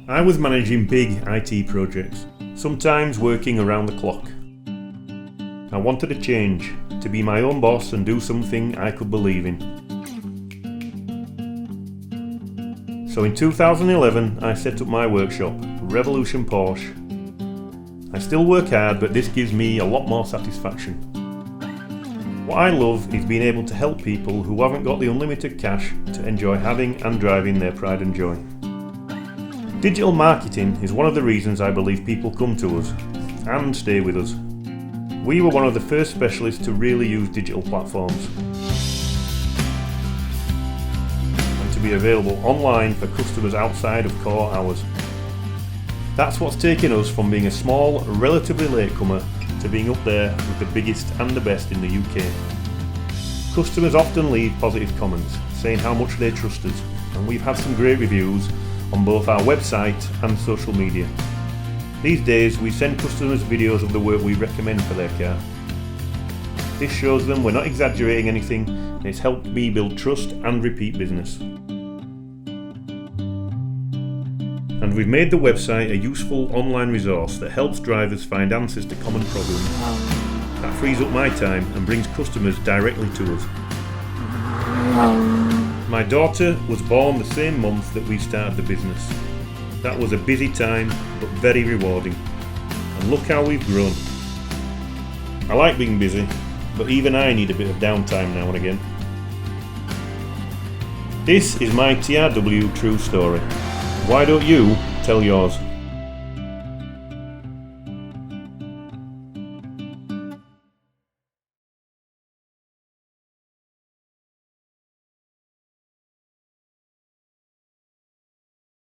I was managing big IT projects, sometimes working around the clock. I wanted a change, to be my own boss and do something I could believe in. So in 2011 I set up my workshop, Revolution Porsche. I still work hard, but this gives me a lot more satisfaction. What I love is being able to help people who haven't got the unlimited cash to enjoy having and driving their pride and joy. Digital marketing is one of the reasons I believe people come to us and stay with us. We were one of the first specialists to really use digital platforms and to be available online for customers outside of core hours. That's what's taken us from being a small, relatively latecomer to being up there with the biggest and the best in the UK. Customers often leave positive comments saying how much they trust us, and we've had some great reviews on both our website and social media. These days we send customers videos of the work we recommend for their car. This shows them we're not exaggerating anything, and it's helped me build trust and repeat business. And we've made the website a useful online resource that helps drivers find answers to common problems. That frees up my time and brings customers directly to us. My daughter was born the same month that we started the business. That was a busy time, but very rewarding. And look how we've grown. I like being busy, but even I need a bit of downtime now and again. This is my TRW true story. Why don't you tell yours?